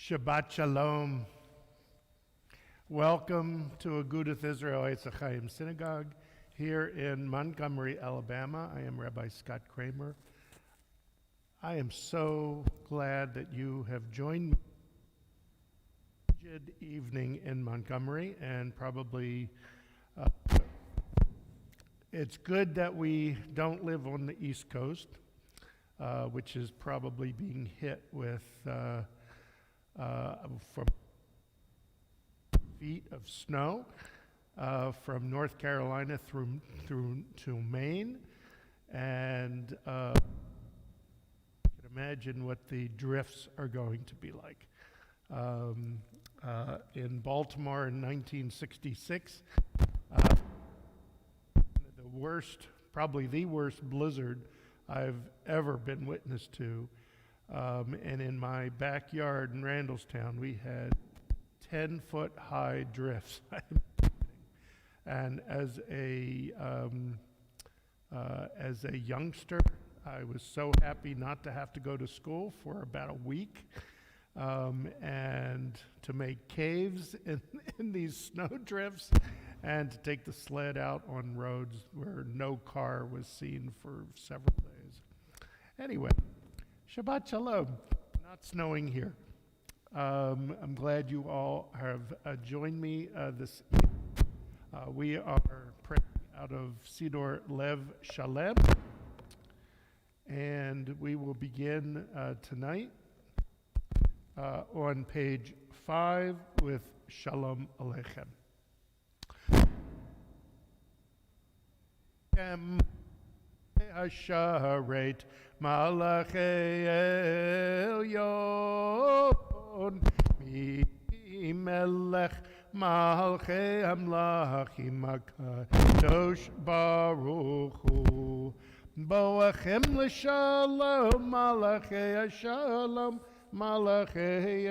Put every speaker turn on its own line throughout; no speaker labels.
Shabbat Shalom. Welcome to Agudath Israel Etz Ahayem Synagogue here in Montgomery, Alabama. I am Rabbi Scott Kramer. I am so glad that you have joined me this evening in Montgomery, and probably it's good that we don't live on the East Coast, which is probably being hit with from feet of snow from North Carolina through to Maine, and you can imagine what the drifts are going to be like. In Baltimore in 1966, probably the worst blizzard I've ever been witness to. And in my backyard in Randallstown, we had 10-foot high drifts. And as a youngster, I was so happy not to have to go to school for about a week, and to make caves in these snow drifts, and to take the sled out on roads where no car was seen for several days. Anyway, Shabbat Shalom. Not snowing here. I'm glad you all have joined me this evening. We are praying out of Siddur Lev Shalem, and we will begin tonight on page 5 with Shalom Aleichem. Asharet Malachei Elyon Mi Melech Malchei Amlachim HaKadosh Baruch Hu Boachem L'Shalom Malachei Shalom Malachei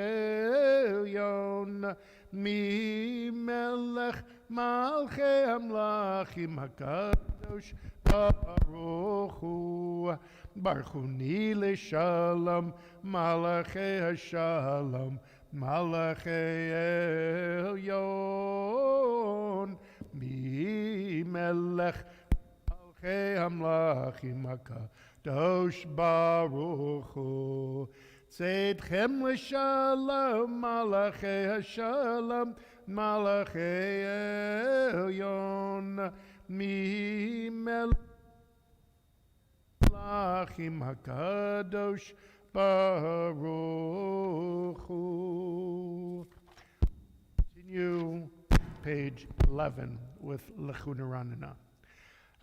Elyon Mi Melech Malchei Amlachim HaKadosh Baruch Hu Barchuni L'Shalom Malachei Shalom Malachei Elyon Mi Melech Malchei Amlachim HaKadosh Baruch Hu Tzedchem L'Shalom Malachei Shalom Malachei Elyon Mi Melech Malachim HaKadosh Baruch Hu. Continue page 11 with Lechu Neranena.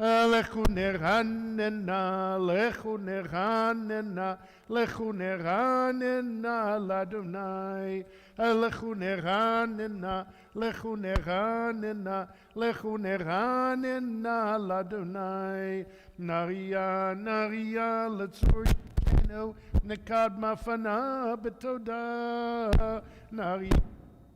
Lechu Neranena, Lechu Neranena, Lechu Neranena Ladonai. Lechu Neranena, Lechu Neranena, Lechu Neranena Ladonai. Naria, Naria, Letzur Yishenu, Nekad Mafana Betoda. Naria,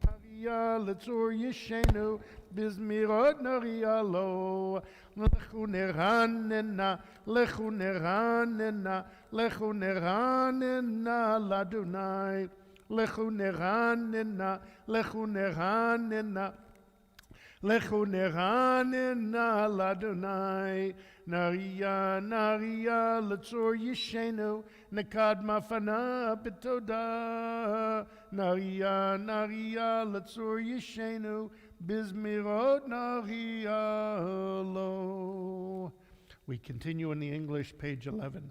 Naria, Letzur Yishenu, Bizmirot Naria Lo. Lechu Neranena, Lechu Neranena, Lechu Neranena Ladonai. Lechu Neranena, Lechu Neranena, Lechu Neranena Ladonai. Naria, Naria, Letzur Yishenu, Nekad Mafana Betoda. Naria, Naria, Letzur Yishenu, Bizmirot Naria Lo. We continue in the English, page 11.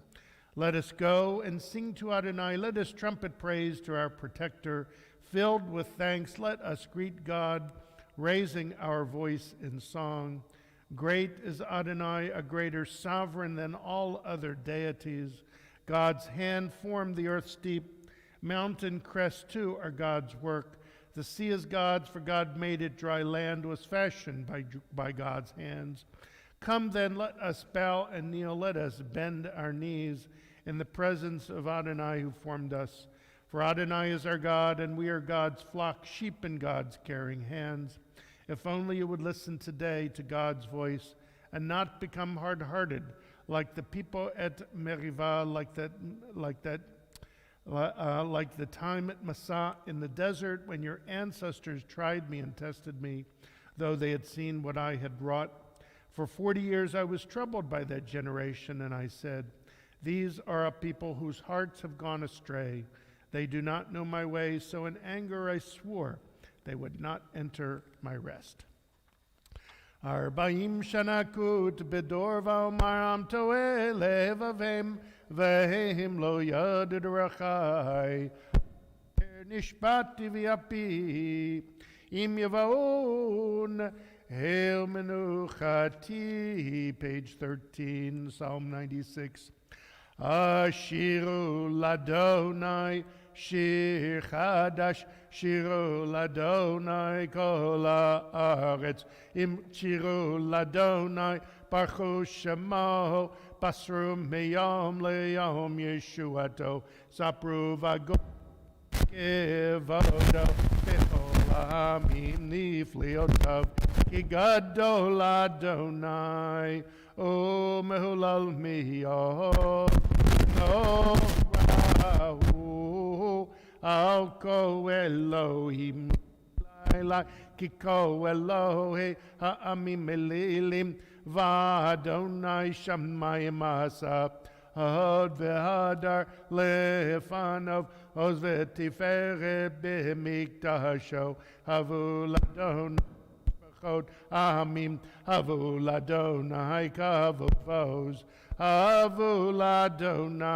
Let us go and sing to Adonai. Let us trumpet praise to our protector. Filled with thanks, let us greet God, raising our voice in song. Great is Adonai, a greater sovereign than all other deities. God's hand formed the earth's deep. Mountain crests too are God's work. The sea is God's, for God made it. Dry land was fashioned by God's hands. Come then, let us bow and kneel. Let us bend our knees in the presence of Adonai who formed us. For Adonai is our God, and we are God's flock, sheep in God's caring hands. If only you would listen today to God's voice and not become hard-hearted like the people at Merivah, like that like the time at Massah in the desert when your ancestors tried me and tested me, though they had seen what I had wrought. For 40 years I was troubled by that generation, and I said, these are a people whose hearts have gone astray. They do not know my ways, so in anger I swore they would not enter my rest. Arba'im shanakut bedor va'omaram to'eh levavem v'hem lo yadid rachai nishbati v'yapi im yavaon Hail Menuchati, page 13, Psalm 96. Ashiru Ladonai, Shir Chadash, Shiru Ladonai, Kol Haaretz, Im Shiru Ladonai, Baruch Shemaho, Basru Meyom Leyom Yeshuato, Sapru Vago, Kevodo, Bechol Ha'amim Nifliotav, Ki Gadol Adonai, O Mehulal Miyod, No Rahu, Al Ko Elohim, Laila, Ki Ko Elohe, Ha'amim Elilim, Va'adonai Shamayim Asa, Hod Ve'adar Lefanov, Oz Ve'tiferet B'mikdasho, Havul Adonai, Amim, Havul Adonai Kavod Vos, Havul Adonai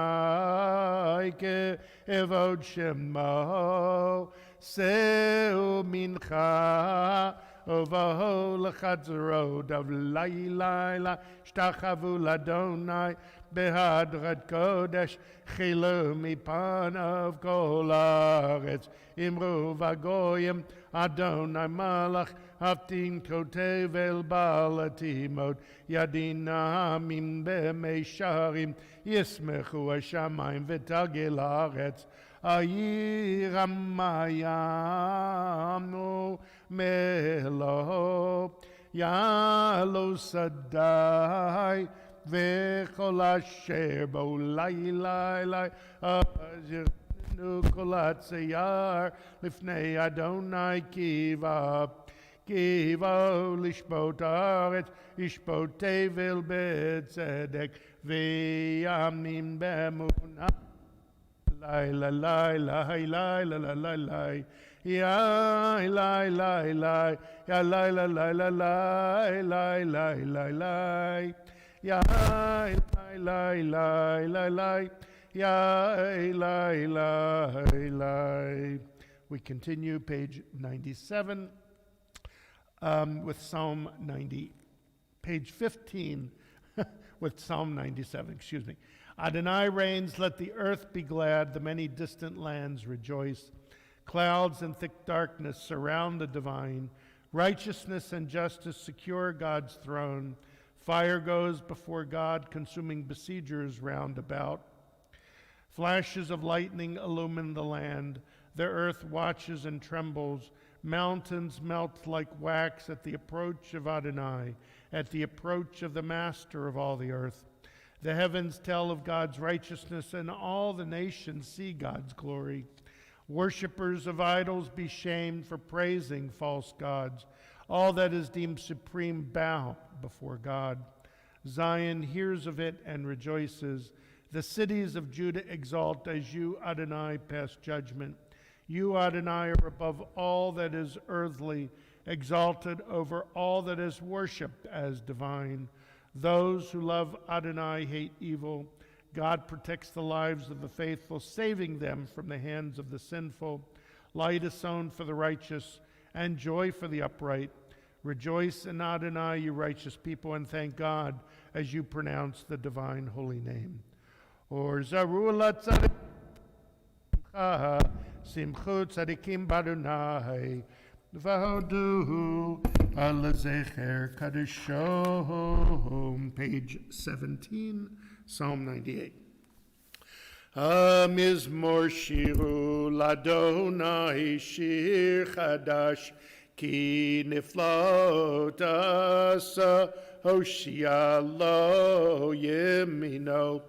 Kevod Shemo, Seu Mincha, Ovaho L'chatzrod of Laila, Shtachavul Adonai, Behadrat Kodesh, Chilu Mipanav Kol Haaretz, Imru Vagoyim, Adonai Malach, Haftin Kotev El Balatimot, Yadina Hamim B'Meisharim, Yismechu Hashamayim V'Tagil Haaretz, Ayir Hamayamu Melo, Yalo Sadai, V'chol asher bo lai, Azir Nukolat Seyar, Lifnei Adonai Kiva, Lishbot Aretz, Ishbot Tevel Betzedek, V'yamim B'emunah, Lai, Ya lai, Ya lai, Ya lai. We continue page 97 with Psalm 90, page 15 with Psalm 97, excuse me. Adonai reigns, let the earth be glad, the many distant lands rejoice. Clouds and thick darkness surround the divine. Righteousness and justice secure God's throne. Fire goes before God, consuming besiegers round about. Flashes of lightning illumine the land. The earth watches and trembles. Mountains melt like wax at the approach of Adonai, at the approach of the Master of all the earth. The heavens tell of God's righteousness, and all the nations see God's glory. Worshippers of idols be shamed for praising false gods. All that is deemed supreme bow before God. Zion hears of it and rejoices. The cities of Judah exalt as you, Adonai, pass judgment. You, Adonai, are above all that is earthly, exalted over all that is worshipped as divine. Those who love Adonai hate evil. God protects the lives of the faithful, saving them from the hands of the sinful. Light is sown for the righteous, and joy for the upright. Rejoice in Adonai, you righteous people, and thank God as you pronounce the divine holy name. Or zaru tzadikim, simchu tzadikim b'Adonai, v'hodu al zecher kadeshom. Page 17, Psalm 98. Mizmor shiru ladonai shir chadash, ki niflot asa hoshia lo yemino,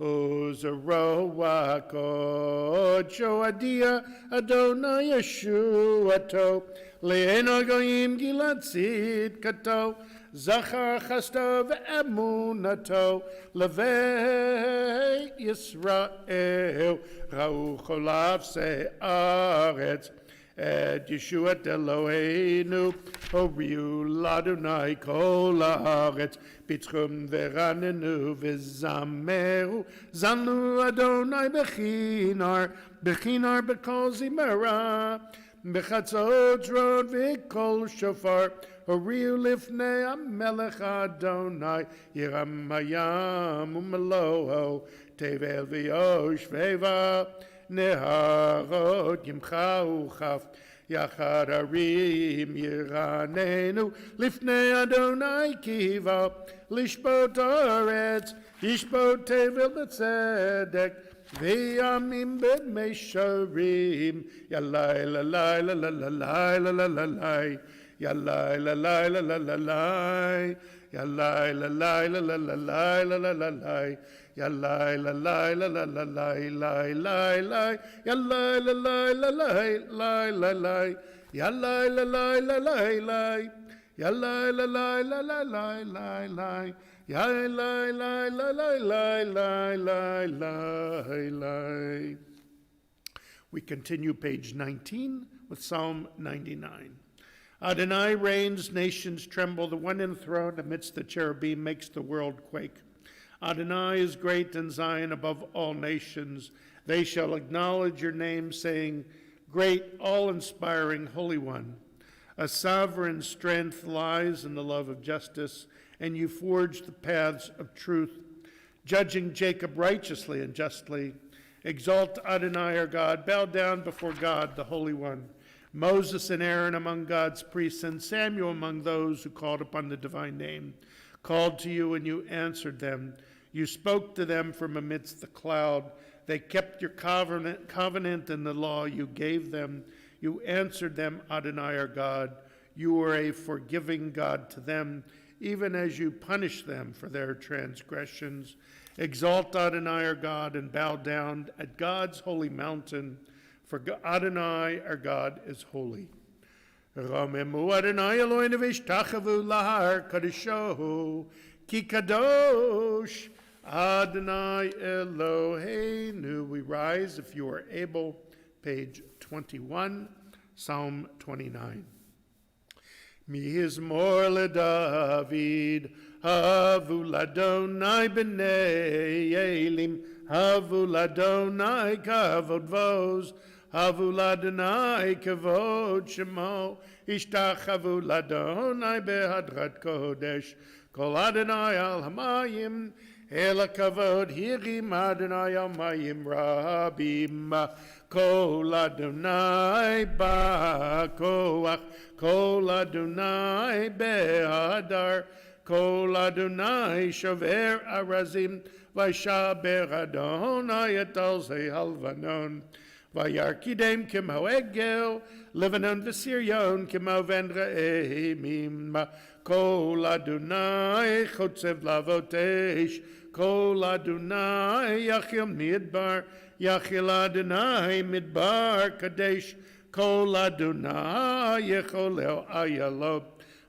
Uzeroa Kocho Adia Adonai Yeshuato Le'eno Goyim Gilad Tzidkato Zachar Chasto Ve'emunato Levei Yisrael Ra'u Cholav Se'aretz Et Yeshuat Eloheinu Horiu Ladonai Kol Haaretz Bitchum Veranenu V'zameru Zanu Adonai Bechinar Bekol Zimera Bechatzot Rod V'kol Shofar Horiu Lifnei HaMelech Adonai Yiram Hayam U'Meloho Tevel V'yosh V'eva Neharot Yimcha Uchaf Yachad Arim Yiranenu Lifnei Adonai Kiva Lishbot Aretz Yishbot Tevel B'tzedek V'yamim B'meisharim Yalai Lalai Lalai Lalai Yalai Lalai Lalai Yalai Lalai Lalai Lalai Yalai Lalai Lalai Lalai Yalai Lalai Lalai Yalai Lalai Lalai Yalai Lalai Lalai Yalai. We continue page 19 with Psalm 99. Adonai reigns, nations tremble. The one enthroned amidst the cherubim makes the world quake. Adonai is great in Zion above all nations. They shall acknowledge your name, saying, Great, all-inspiring, Holy One. A sovereign strength lies in the love of justice, and you forge the paths of truth, judging Jacob righteously and justly. Exalt Adonai our God, bow down before God, the Holy One. Moses and Aaron among God's priests, and Samuel among those who called upon the divine name, called to you and you answered them. You spoke to them from amidst the cloud. They kept your covenant and the law you gave them. You answered them, Adonai our God. You were a forgiving God to them, even as you punish them for their transgressions. Exalt Adonai our God and bow down at God's holy mountain, for Adonai our God is holy. Ramemu Adonai Eloheinu v'ishtachavu lahar kadishohu ki kadosh Adonai Eloheinu. We rise, if you are able, page 21, Psalm 29. Mizmor leDavid, havu ladonai b'nei Elim, havu ladonai kavod vos, havu ladonai kavod shemo, ishtachavu ladonai behadrat kodesh, kol Adonai al hamayim, el kavod hirim Adonai al mayim rabim, kol Adonai ba'koach, kol Adonai be'adar, kol Adonai shover arazim, v'shaber Adonai et alzei halvanon, v'yarkidem kemo egel, Lebanon v'sirion kemo venre'emim, kol Adonai chotzev lavotesh, kol Adonai yachil midbar, Yachil Adonai midbar kadesh, kol Adonai yecholeo ayalo,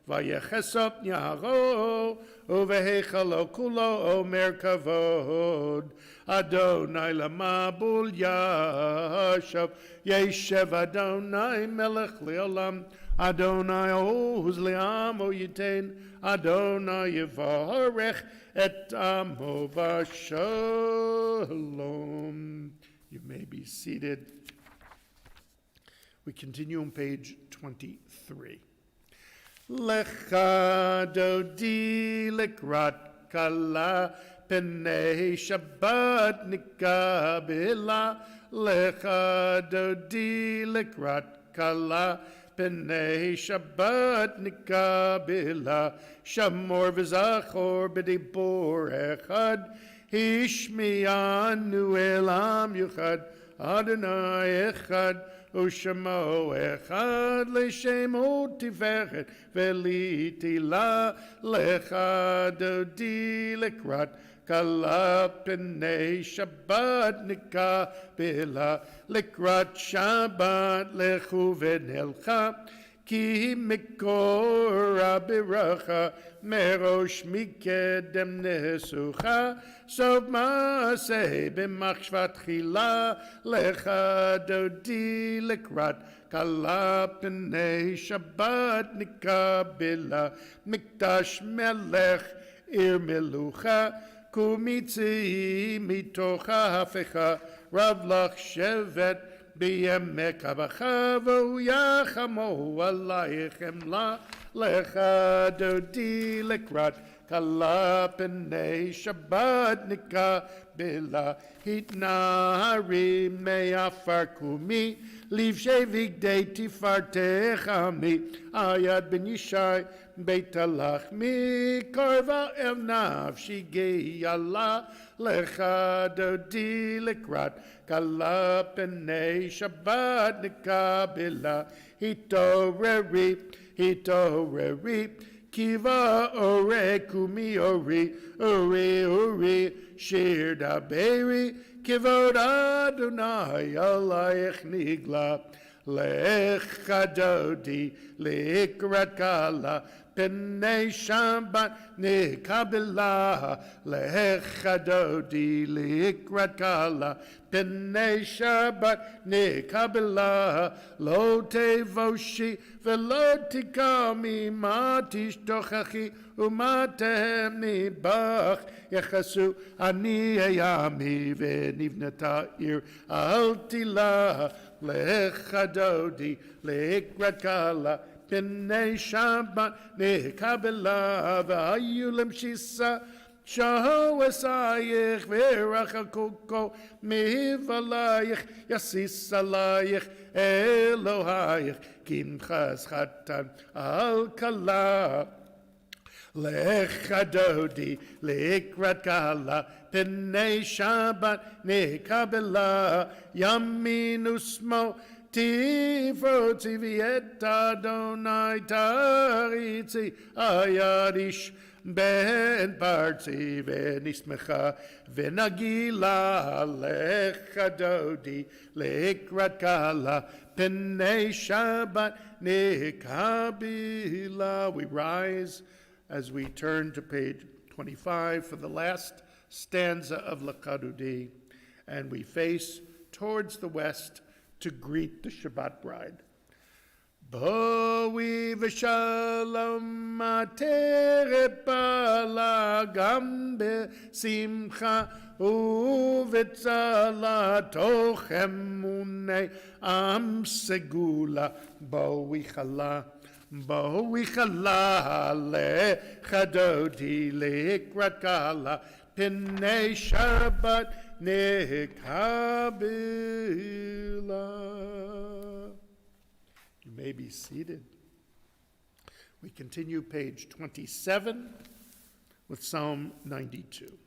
vayechesop yaharo, uvehechalo kulo omer kavod, Adonai lamabul yashav, yeshev Adonai melech leolam, Adonai oz le'amo yitein, Adonai yevarech et amo v'shalom. You may be seated. We continue on page 23. Lecha dodi lekrat kala penei Shabbat nikabela. Lecha dodi lekrat kala penei Shabbat nikabela. Shamor v'zachor b'dibor echad. Hishmianu elam yuchad. Adonai echad. Ushamo echad l'shemo tiferet ve'litila lecha dodi lekrat kala p'nei Shabbat nikabela likrat Shabbat lechu v'nelcha ki mikora biracha merosh mikedem nesucha sof maaseh b'machshvat chila lecha dodi likrat kala p'nei Shabbat nikabela mikdash melech ir melucha kumitzi mitocha hafecha rav lach shevet biyemek habacha v'uyachamo alayich emla lecha dodi lekrat kala p'nei Shabbat nikabela hitnari me'afar kumi livshei vigdei tifartecha mi ayad ben Yishai beit halachmi korva el nafshi geyala lecha dodi lekrat kala p'nei Shabbat nikabela hitoreri kiva ore kumi ori shir daberi kivod Adonai alayich nigla lecha dodi likrat kala p'nei Shabbat nikabela lecha dodi likrat kala p'nei Shabbat nikabela lo tevoshi v'lo tikami ma tishtochachi umatem nibach yechasu ani ayami v'nivnata ir al tila lecha dodi likrat kala p'nei Shabbat nikabela v'ayu lemshisa shaho esayich v'rachakoko mivalayich yasis alayich Elohayich kimchas chatan al kala lecha dodi likrat kala p'nei Shabbat nikabela yamin usmo tifrotzi v'et Adonai taritzi ayadish ben parzi v'nismecha v'nagila lecha dodi likrat kala p'nei Shabbat nikabela. We rise as we turn to page 25 for the last stanza of Lakadudi, and we face towards the west to greet the Shabbat bride. Boi v'shalom aterepala gam besimcha uvetzala tochem unei am segula boi chala lecha dodi likrat kala p'nei Shabbat nikabela. You may be seated. We continue page 27 with Psalm 92.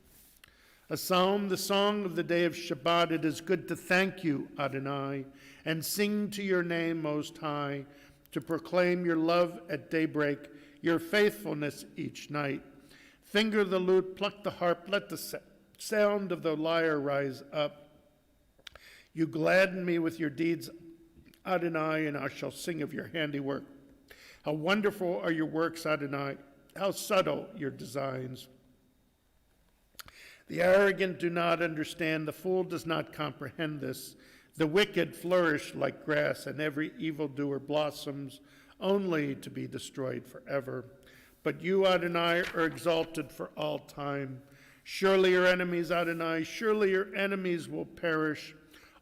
A psalm, the song of the day of Shabbat. It is good to thank you, Adonai, and sing to your name most high, to proclaim your love at daybreak, your faithfulness each night. Finger the lute, pluck the harp, let the sound of the lyre rise up. You gladden me with your deeds, Adonai, and I shall sing of your handiwork. How wonderful are your works, Adonai, how subtle your designs. The arrogant do not understand, the fool does not comprehend this. The wicked flourish like grass, and every evildoer blossoms, only to be destroyed forever. But you, Adonai, are exalted for all time. Surely your enemies, Adonai, surely your enemies will perish.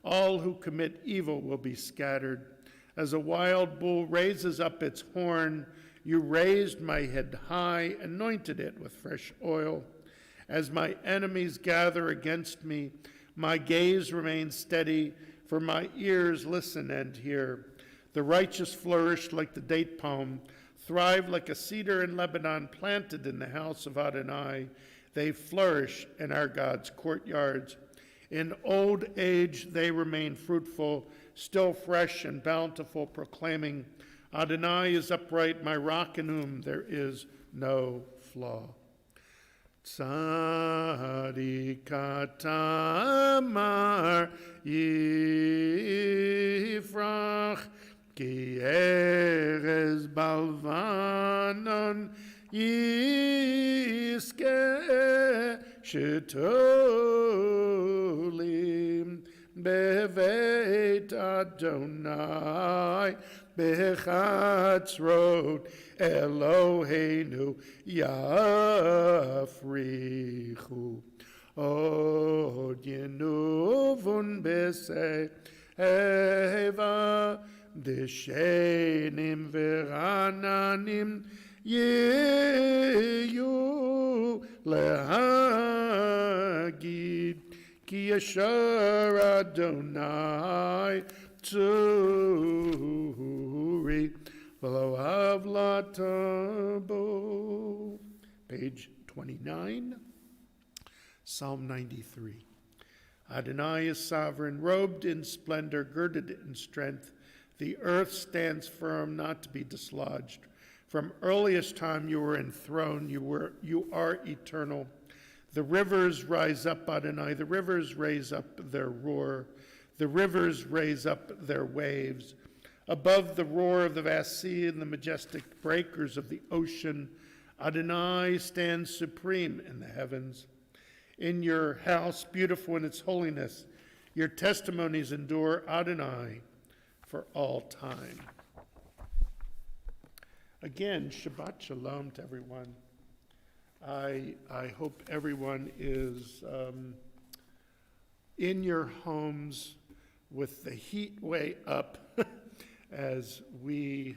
All who commit evil will be scattered. As a wild bull raises up its horn, you raised my head high, anointed it with fresh oil. As my enemies gather against me, my gaze remains steady, for my ears listen and hear. The righteous flourish like the date palm, thrive like a cedar in Lebanon, planted in the house of Adonai. They flourish in our God's courtyards. In old age they remain fruitful, still fresh and bountiful, proclaiming, Adonai is upright, my rock in whom there is no flaw. Tzadik Tamar Yifrach Ki Erez Balvanon Yiske Shetolim Beveit Adonai Bechatzrot Eloheinu Yafrichu Od Yenuvun Beseva Deshenim Verananim Yehu Lehagid Ki Yashar Adonai Tzuri V'lo Havlatabo. Page 29, Psalm 93. Adonai is sovereign, robed in splendor, girded in strength. The earth stands firm, not to be dislodged. From earliest time you were enthroned, you are eternal. The rivers rise up, Adonai, the rivers raise up their roar. The rivers raise up their waves. Above the roar of the vast sea and the majestic breakers of the ocean, Adonai stands supreme in the heavens. In your house, beautiful in its holiness, your testimonies endure, Adonai, for all time. Again, Shabbat Shalom to everyone. I hope everyone is in your homes with the heat way up as the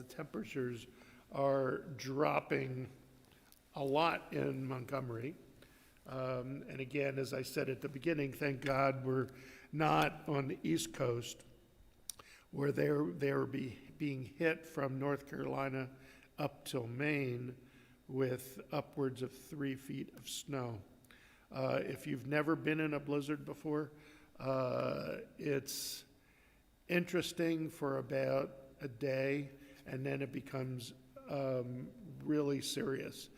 temperatures are dropping a lot in Montgomery. And again, as I said at the beginning, thank God we're not on the East Coast where they're being hit from North Carolina up till Maine with upwards of 3 feet of snow. If you've never been in a blizzard before, it's interesting for about a day, and then it becomes really serious.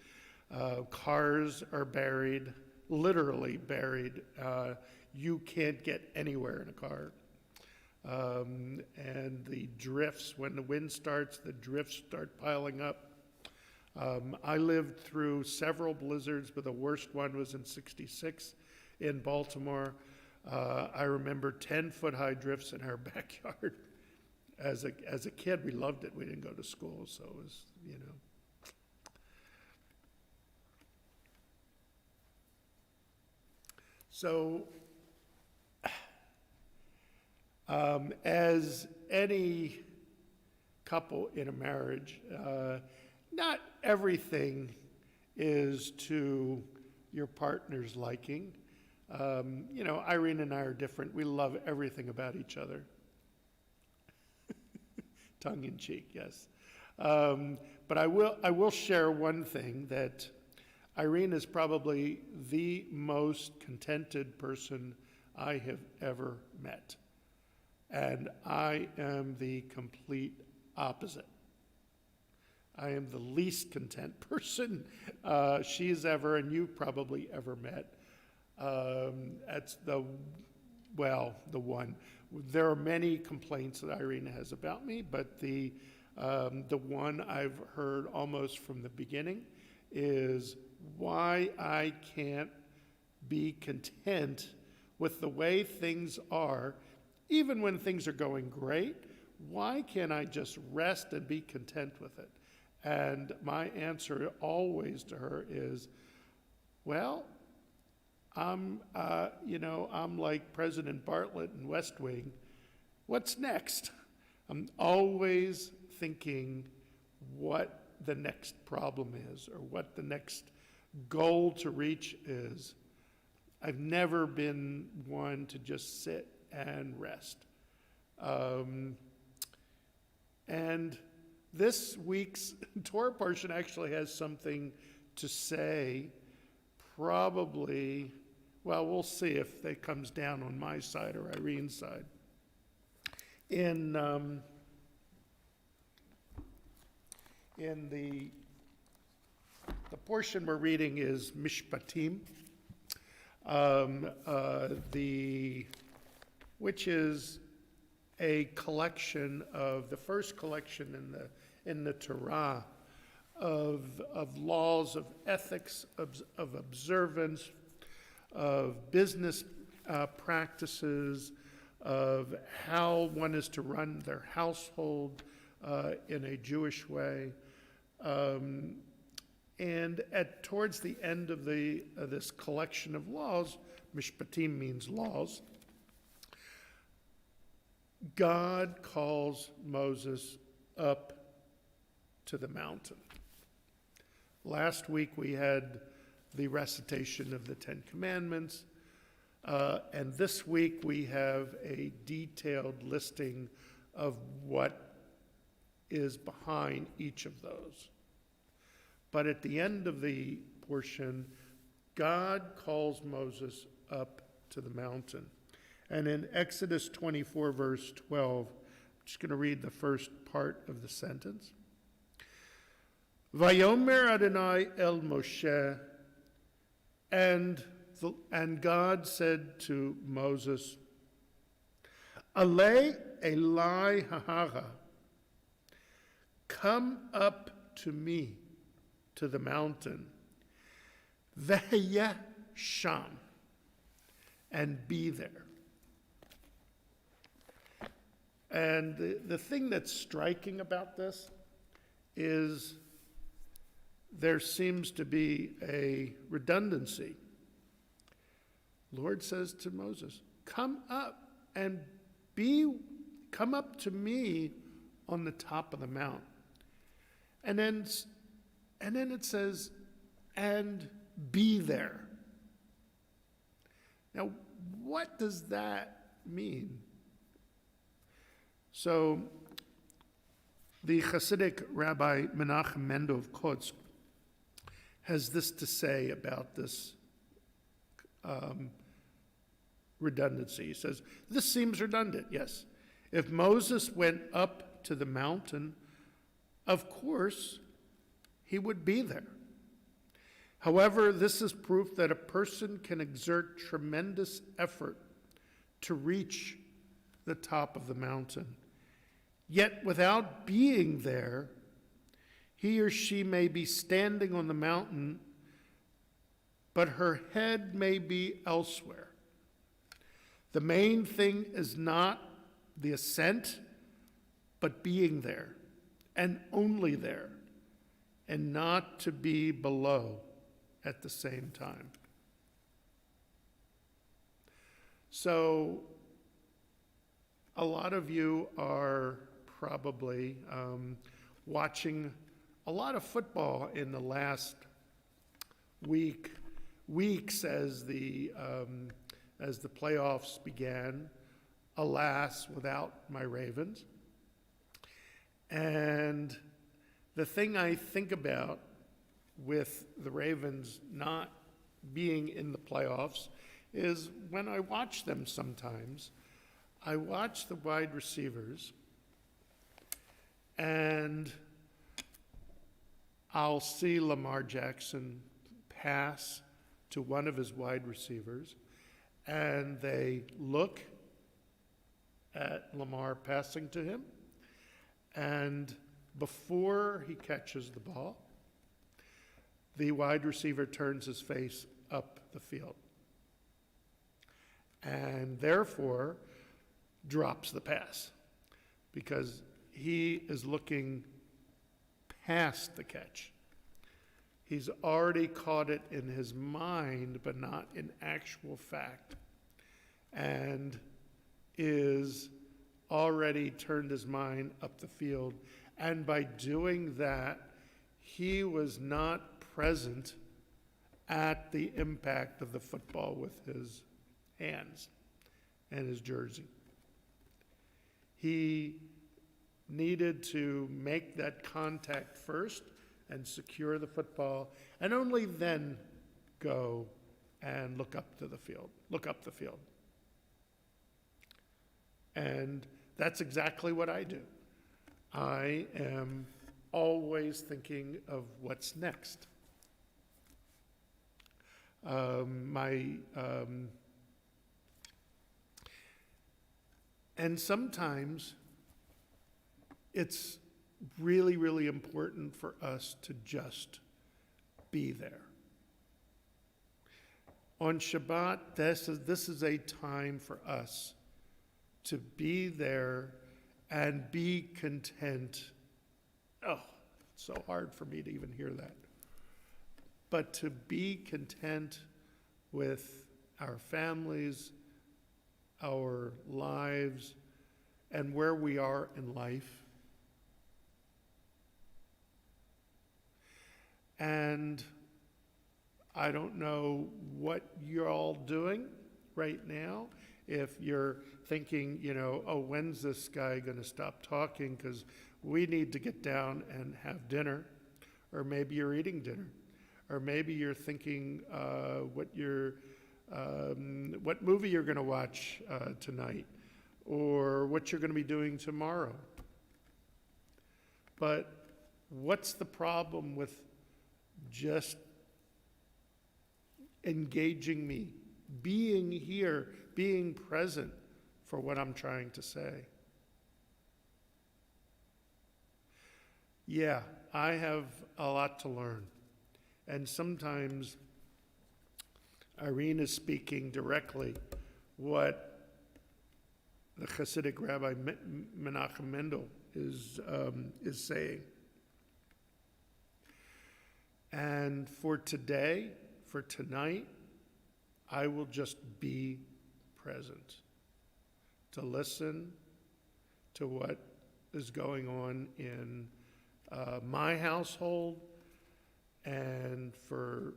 Cars are buried, literally buried. You can't get anywhere in a car. And the drifts, when the wind starts, the drifts start piling up. I lived through several blizzards, but the worst one was in '66 in Baltimore. I remember 10-foot high drifts in our backyard. As a kid, we loved it. We didn't go to school, so it was, So, as any couple in a marriage, not everything is to your partner's liking. Irene and I are different. We love everything about each other. Tongue in cheek, yes. But I will share one thing, that Irene is probably the most contented person I have ever met. And I am the complete opposite. I am the least content person she's ever, and you've probably ever met. That's the one. There are many complaints that Irene has about me, but the one I've heard almost from the beginning is why I can't be content with the way things are, even when things are going great. Why can't I just rest and be content with it? And my answer always to her is, well, I'm like President Bartlett in West Wing. What's next? I'm always thinking what the next problem is or what the next goal to reach is. I've never been one to just sit and rest. And this week's Torah portion actually has something to say, probably, well, we'll see if it comes down on my side or Irene's side. In the The portion we're reading is Mishpatim, which is a collection of the first collection in the Torah of laws, of ethics, of observance, of business practices, of how one is to run their household in a Jewish way. And towards the end of this collection of laws, Mishpatim means laws, God calls Moses up to the mountain. Last week we had the recitation of the Ten Commandments, and this week we have a detailed listing of what is behind each of those. But at the end of the portion, God calls Moses up to the mountain. And in Exodus 24, verse 12, I'm just going to read the first part of the sentence. Vayomer Adonai el Moshe, and God said to Moses, Ale Elai Hahara, come up to me, to the mountain, Vehya Sham, and be there. And the thing that's striking about this is there seems to be a redundancy. Lord says to Moses, come up to me on the top of the mount. And then it says, and be there. Now, what does that mean? So, the Hasidic Rabbi Menachem Mendel of Kotsk has this to say about this redundancy. He says, this seems redundant, yes. If Moses went up to the mountain, of course, he would be there. However, this is proof that a person can exert tremendous effort to reach the top of the mountain. Yet without being there, he or she may be standing on the mountain, but her head may be elsewhere. The main thing is not the ascent, but being there, and only there, and not to be below at the same time. So, a lot of you are probably watching a lot of football in the last weeks as the playoffs began. Alas, without my Ravens. And the thing I think about with the Ravens not being in the playoffs is when I watch them sometimes, I watch the wide receivers and I'll see Lamar Jackson pass to one of his wide receivers, and they look at Lamar passing to him, and before he catches the ball, the wide receiver turns his face up the field and therefore drops the pass because he is looking past the catch. He's already caught it in his mind, but not in actual fact, and is already turned his mind up the field. And by doing that, he was not present at the impact of the football with his hands and his jersey. He needed to make that contact first and secure the football, and only then go and look up the field. And that's exactly what I do. I am always thinking of what's next. And sometimes it's really, really important for us to just be there. On Shabbat, this is a time for us to be there and be content. Oh, it's so hard for me to even hear that. But to be content with our families, our lives, and where we are in life. And I don't know what you're all doing right now. If you're thinking, oh, when's this guy going to stop talking? Because we need to get down and have dinner. Or maybe you're eating dinner. Or maybe you're thinking what movie you're going to watch tonight. Or what you're going to be doing tomorrow. But what's the problem with just engaging me, being here, being present for what I'm trying to say? Yeah, I have a lot to learn. And sometimes Irene is speaking directly what the Hasidic Rabbi Menachem Mendel is saying. And for today, for tonight, I will just be present to listen to what is going on in my household, and for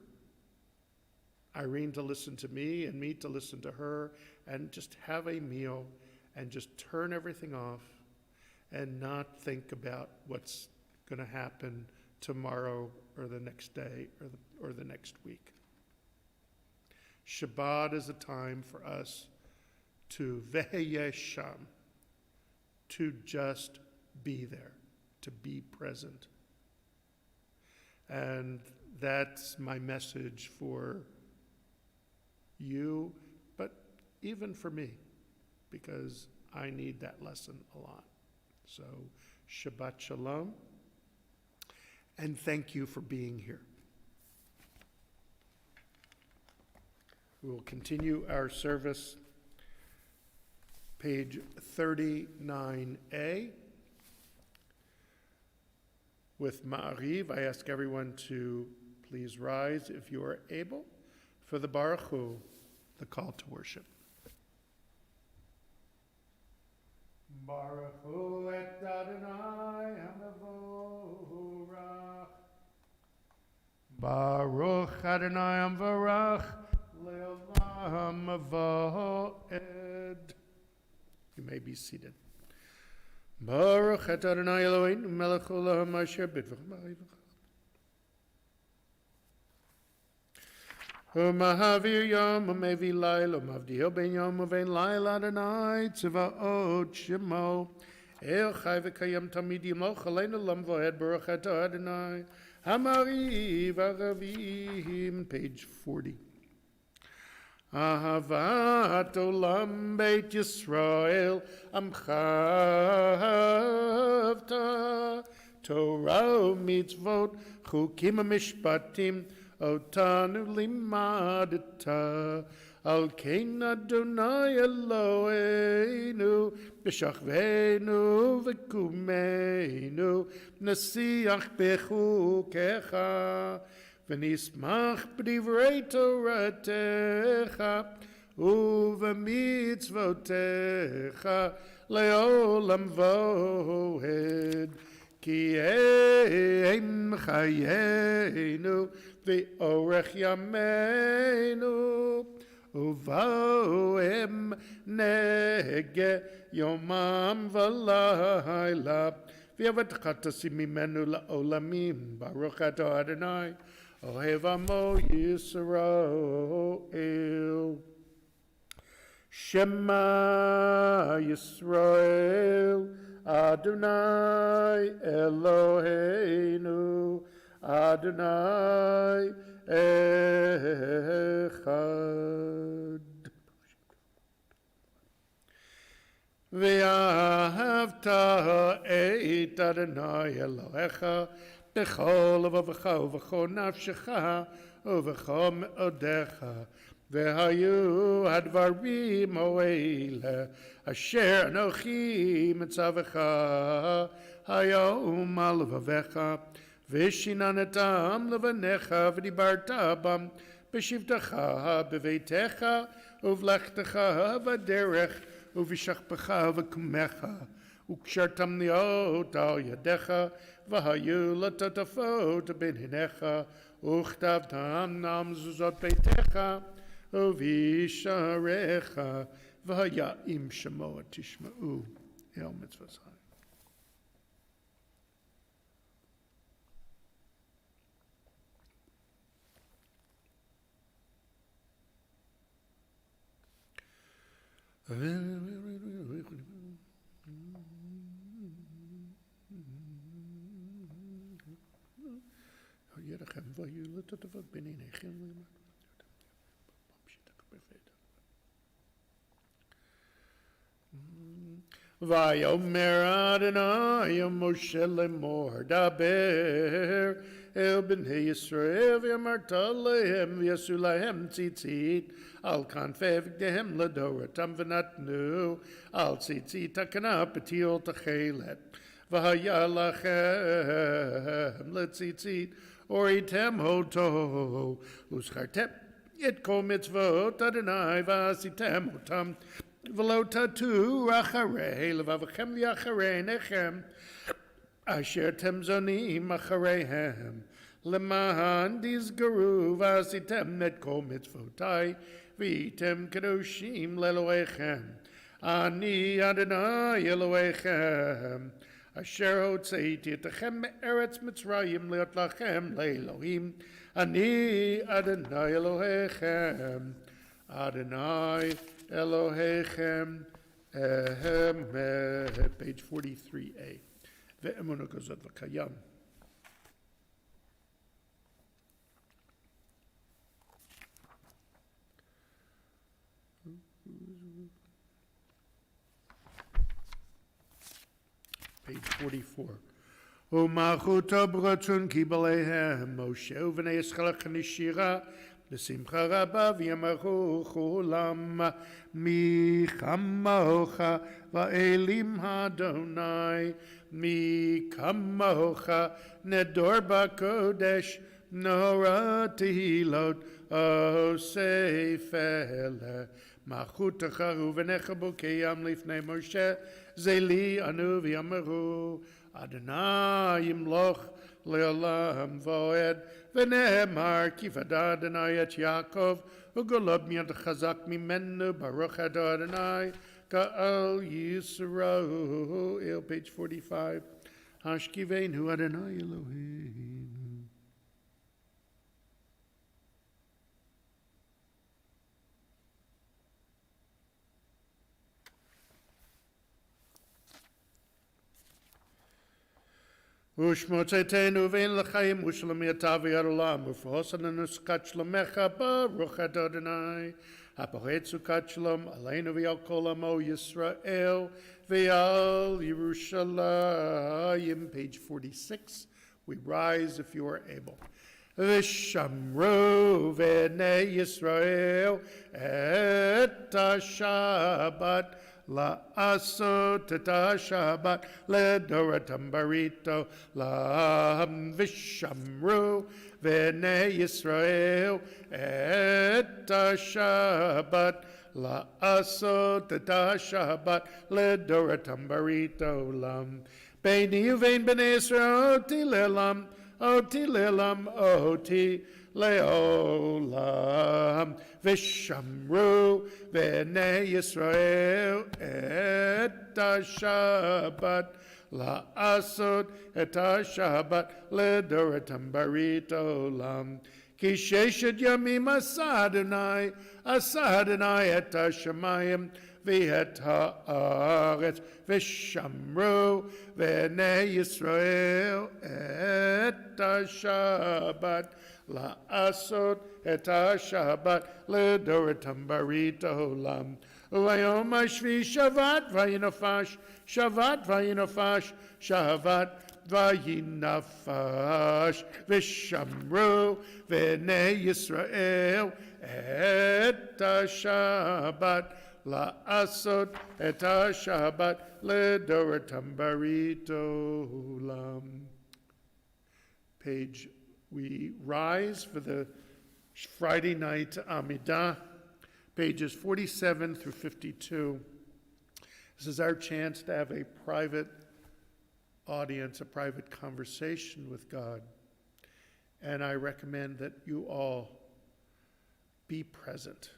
Irene to listen to me and me to listen to her, and just have a meal and just turn everything off and not think about what's going to happen tomorrow or the next day or the next week. Shabbat is a time for us to veheyesham, to just be there, to be present. And that's my message for you, but even for me, because I need that lesson a lot. So, Shabbat Shalom, and thank you for being here. We will continue our service, page 39A, with Ma'ariv. I ask everyone to please rise if you are able for the Baruch Hu, the call to worship. Baruch Hu et Adonai HaMevorach. Baruch Adonai HaMevorach Le'olam Avoed. You may be seated. Baruch et Adonai Eloheinu melech haolam asher bidvarav U'mahavir yom u'mevi layla u'mavdil ben yom u'vein layla Adonai tzvaot shemo el chai v'kayam tamid yimoch aleinu lam voed baruch et Adonai Hamariv Aravim, page 40. Ahavat olam beit Yisrael amchavta Torah mitzvot chukim mishpatim otanu limadta al kein Adonai Eloheinu b'shachveinu v'kumeinu nasiach bechukecha v'nismach b'divrei Toratecha u'v'mitzvotecha le'olam voed ki em chayenu v'orech yameinu uvoem nege yomam v'layla v'yavatcha tasim mimenu la'olamim baruch ato Adonai ohev amo Yisrael. Shema Yisrael Adonai Eloheinu Adonai echad. ואהבת את אדוני אלוהיך בכל לבבך ובכל נפשך ובכל מאודיך. והיו הדברים האלה אשר אנוכי מצווך היום על לבביך, ושיננתם לבניך ודיברת בם בשבתך בביתך ובלכתך בדרך ובשכבך וקומך, וקשרתם להיות על ידיך, והיו לטוטפות בין עיניך, וכתבתם על מזוזות ביתך ובשעריך, והיה אם שמוע תשמעו אל מצוותיי. ידיכם והיו לטוטפות בין עיניכם ויאמר אדוני משה לאמור דבר אל בני ישראל ואמרת להם ויעשו להם ציצית על כנפי בגדיהם לדורתם ונתנו על ציצית תקנה פתיל תכלת והיה לכם לציצית הוריתם אותו וזכרתם את כל מצוות אדוני ועשיתם אותם ולא תטו אחרי לבבכם ואחרי עיניכם אשר אתם זונים אחריהם למען תזכרו ועשיתם את כל מצוותי והייתם קדושים לאלוהיכם. אני אדוני אלוהיכם אשר הוצאתי אתכם מארץ מצרים להיות לכם לאלוהים. אני אדוני אלוהיכם, אדוני אלוהיכם אמת. page 43a. ואמונה כזאת וקיים. page 44. ומלכותו ברצון קיבליהם משה ובני ישראל כנשירה בשמחה רבה ויאמרו כולם מי כמוך ואלים אדוני מי כמוך נדור בקודש נורא תהילות אוסף אלה מלכותך ובניך בוקיים לפני משה זה לי אנו ויאמרו אדוני ימלוך לעולם ועד ונאמר כי פדה אדוני את יעקב וגולה מיד חזק ממנו ברוך אתה אדוני גאל ישראל. page 45. השכיבנו אדוני אלוהים. ושמוצאתנו ואין לחיים ושלומי אתה ויד עולם ופרוס לנו סוכת שלומך ברוך אתה אדוני הפורט סוכת שלום עלינו ועל כל עמו ישראל ועל ירושלים. page 46. we rise if you are able. ושמרו בני ישראל את השבת לעשות את השבת לדורתם בריתו להם ושמרו בני ישראל את השבת לעשות את השבת לדורתם בריתו להם ביני ובין בני ישראל אותי לעולם אותי לעולם ושמרו בני ישראל את השבת לעשות את השבת לדורתם ברית עולם כי ששת ימים עשה אדוני את השמיים ואת הארץ, ושמרו בני ישראל את השבת, לעשות את השבת לדורתם ברית העולם. וביום השביעי שבת וינפש, שבת וינפש, שבת וינפש, ושמרו בני ישראל את השבת, לעשות את השבת לדורתם ברית העולם. Page, we rise for the Friday night Amidah, pages 47 through 52. This is our chance to have a private audience, a private conversation with God. And I recommend that you all be present.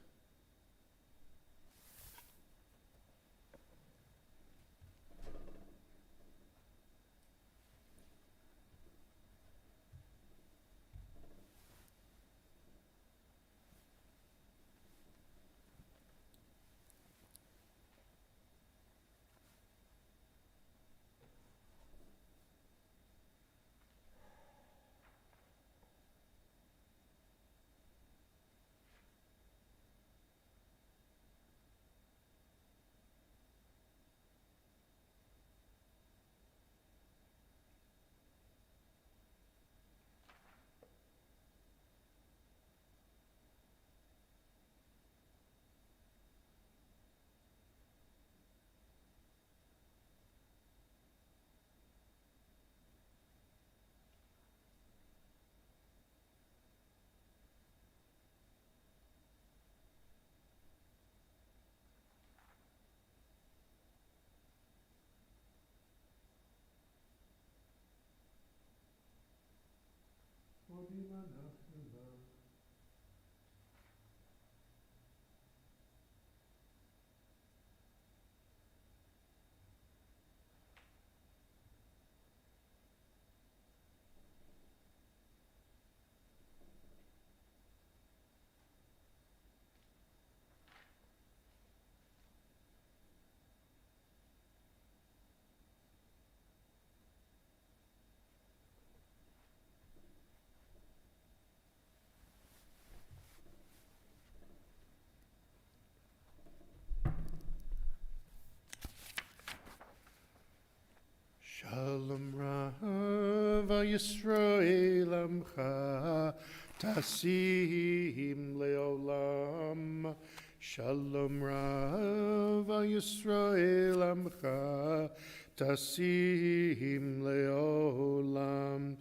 Shalom Rav Yisrael Amcha Tasim Leolam. Shalom Rav Yisrael Amcha Tasim Leolam.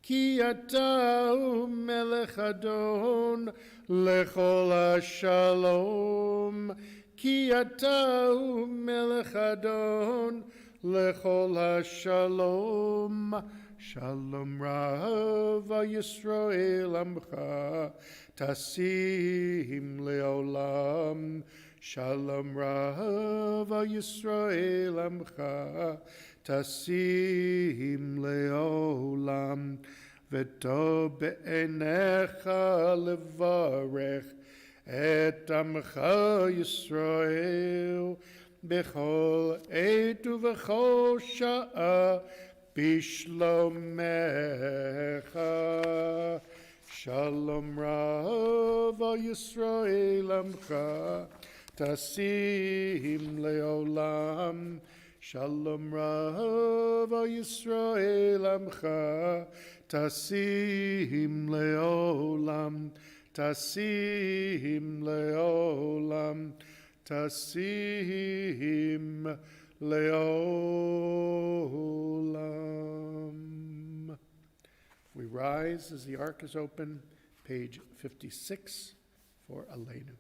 Ki ata melech adon lechol hashalom. Ki ata melech adon lechol hashalom. Shalom Rav Yisrael Amcha Tasim Leolam. Shalom Rav Yisrael Amcha Tasim Leolam. V'tov be'enecha levarech et Amcha Yisrael b'chol עת ובכל שעה בשלומך. Shalom Rav Yisrael Amcha Tasim Leolam. Shalom Rav Yisrael Amcha Tasim Leolam. Tasim Leolam. Tasim Leolam. We rise as the ark is open, page 56 for Aleinu.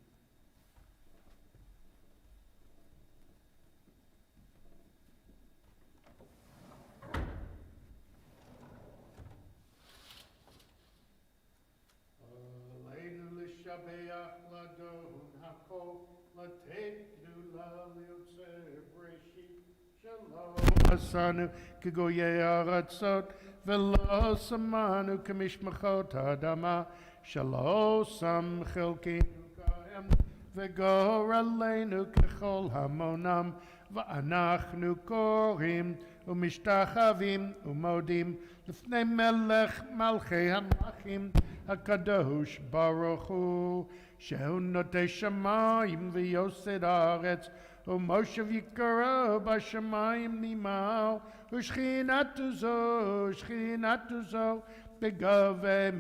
Aleinu l'shabeach ladon hakol latek gdula liotzer breshit shalom asanu kegoyei aratzot v'lo samanu kemishmachot ha'adama shalom sam chelkeinu kahem וגורלנו ככל המונם, ואנחנו קוראים ומשתחווים ומודים לפני מלך מלכי המלכים הקדוש ברוך הוא, שהוא נוטה שמיים ויוסד הארץ, ומושב יקרו בשמיים ממעל, ושכינתו זו בגובה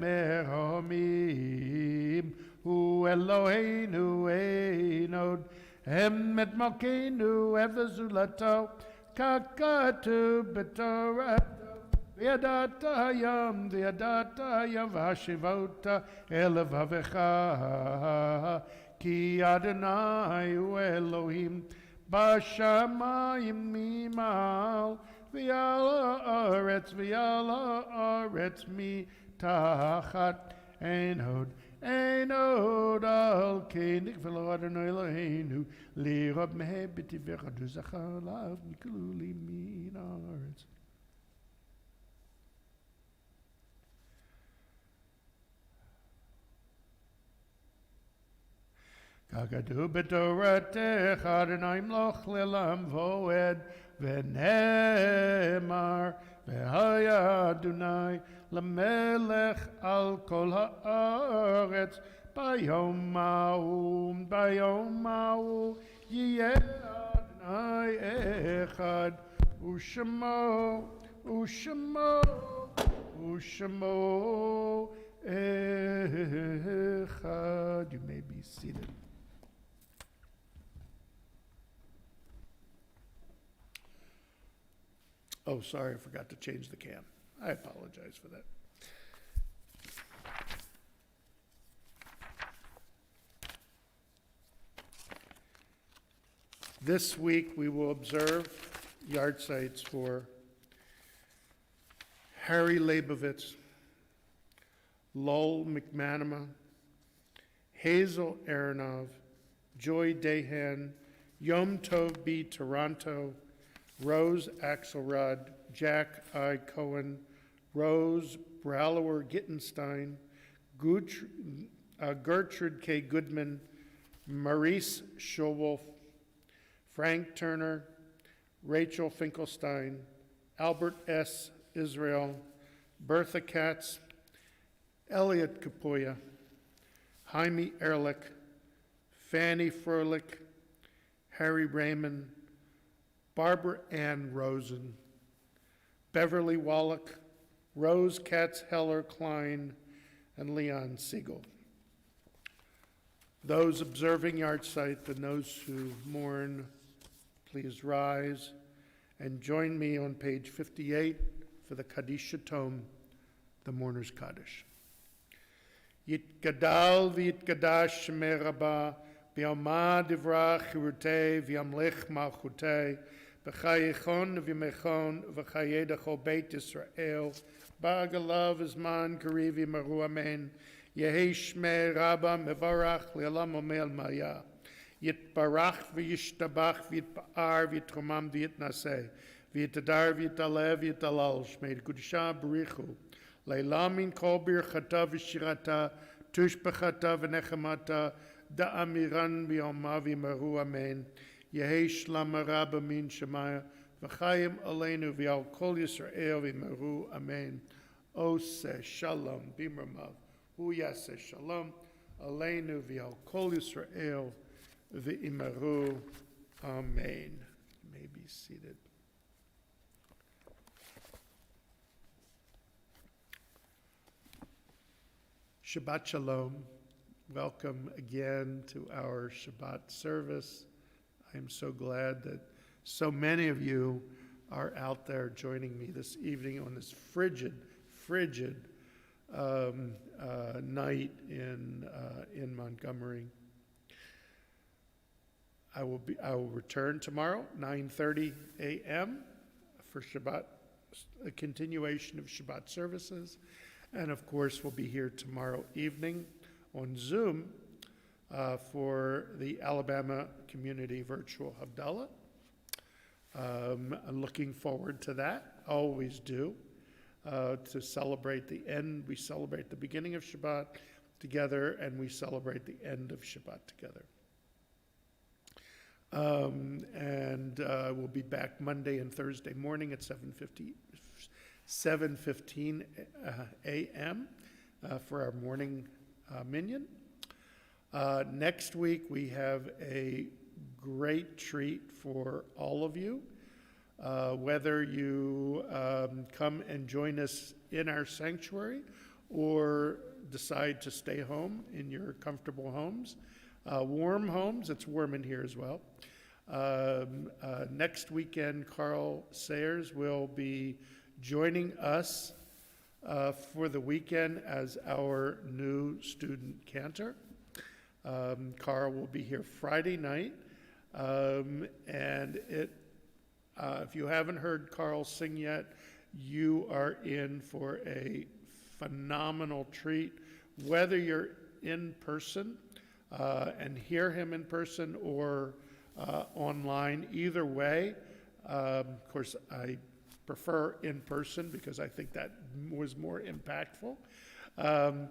מרומים. הוא אלוהינו אין עוד, אמת מלכנו וזולתו, ככתוב בתורתו. וידעת היום והשיבות אל לבבך, כי אדוני הוא אלוהים בשמיים ממעל, ועל הארץ מתחת. אין עוד על כן נקבלו אדוני אלוהינו לראות מהיבט וחדו זכר עליו מכלולים מן הארץ. ככתוב בתורתך אדוני ימלוך לעולם ועד, ונאמר והיה אדוני למלך על כל הארץ. ביום ההוא יהיה אדוני אחד, ושמו אחד. You may be seated. Oh, sorry, I forgot to change the cam. I apologize for that. This week we will observe yard sites for Harry Leibovitz, Lowell McManama, Hazel Aronov, Joy Dahan, Yom Tov B. Toronto, Rose Axelrod, Jack I. Cohen, Rose Bralower Gittenstein, Gertrude K. Goodman, Maurice Schowolf, Frank Turner, Rachel Finkelstein, Albert S. Israel, Bertha Katz, Elliot Kapoya, Jaime Ehrlich, Fanny Froelich, Harry Raymond, Barbara Ann Rosen, Beverly Wallach, Rose Katz Heller Klein, and Leon Siegel. Those observing yard site and those who mourn, please rise and join me on page 58 for the Kaddish Tome, the Mourner's Kaddish. Yitgadal v'yitgadash shemei Rabbah, v'yomad divrach chirutei v'yamlech malchutei, v'chayichon v'yimechon v'chayedachol Beit Yisrael, ba'agalav izman kariv yimaru amen, yehi shmei Rabbah mevarach le'olam omel maya, yitbarach v'yishtabach v'yitpa'ar v'yitromam v'yitnaseh, v'yitadar v'yitaleh v'yitalal, shmei Kedusha b'richu, Leila min kol birchata v'shirata, tushbachata v'nechemata, da'amiran v'yoma v'yimaru amen, yehi shlama rabba min shemaya, v'chayim aleinu v'yal kol Yisrael v'yimaru amen. Oseh shalom b'mramav, hu yaseh shalom aleinu v'yal kol Yisrael v'yimaru amen. You may be seated. Shabbat Shalom. Welcome again to our Shabbat service. I am so glad that so many of you are out there joining me this evening on this frigid night in Montgomery. I will return tomorrow, 9:30 a.m. for Shabbat, a continuation of Shabbat services. And of course, we'll be here tomorrow evening on Zoom for the Alabama Community Virtual Havdalah. I'm looking forward to that, always do, to celebrate the end. We celebrate the beginning of Shabbat together, and we celebrate the end of Shabbat together. And we'll be back Monday and Thursday morning at 7:15 a.m. For our morning minyan. Next week, we have a great treat for all of you. Whether you come and join us in our sanctuary or decide to stay home in your comfortable homes, warm homes, it's warm in here as well. Next weekend, Carl Sayers will be joining us for the weekend as our new student cantor. Carl will be here Friday night, and if you haven't heard Carl sing yet, you are in for a phenomenal treat, whether you're in person and hear him in person or online. Either way, of course, I prefer in person because I think that was more impactful. And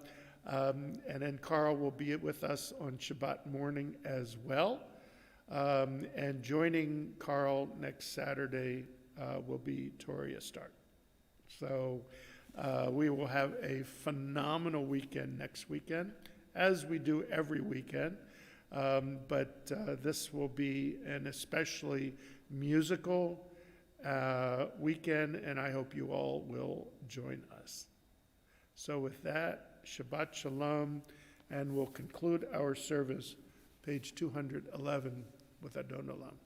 then Carl will be with us on Shabbat morning as well. And joining Carl next Saturday will be Toria Stark. So we will have a phenomenal weekend next weekend, as we do every weekend. But this will be an especially musical weekend, and I hope you all will join us. So with that, Shabbat Shalom, and we'll conclude our service, page 211, with Adon Olam.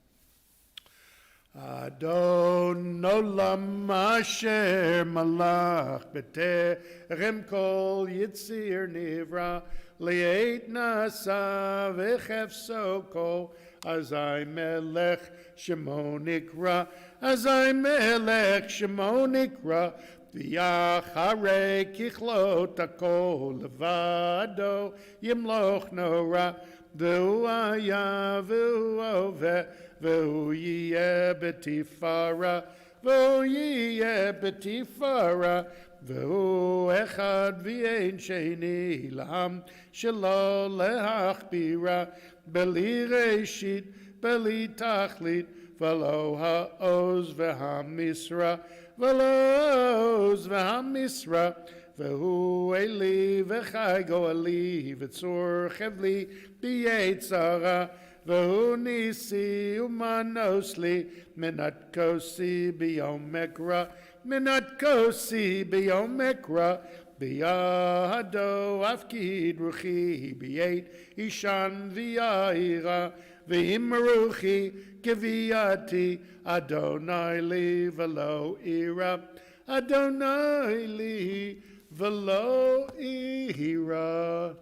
Adon Olam Asher Malach B'terem Kol Yitzir Nivra Li'et Nasa V'chefso Kol Azai Melech Shemo Nikra Azai Melech Shemo Nikra V'yacharei Kichlot Hakol Levado Yimloch Nora V'hu Haya V'hu Oveh V'hu yiyeh b'tifara, V'hu yiyeh b'tifara, V'hu echad v'yein sheni l'am shelo lehachbira, Beli reshit, beli tachlit, V'lo ha'oz v'hamisra, V'lo oz v'hamisra, V'hu eli v'chai go'eli, V'tzur chevli b'yetzara, V'hu nisi umanosli, Minat kosi b'yom mekra, Minat kosi b'yom mekra, B'yahado afkid ruchi, B'yet ishan v'yaira, V'im ruchi kiviyati, Adonai li v'lo ira, Adonai li v'lo ira.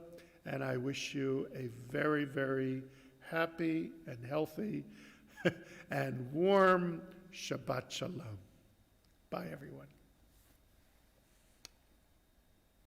And I wish you a very, very happy and healthy and warm Shabbat Shalom. Bye, everyone.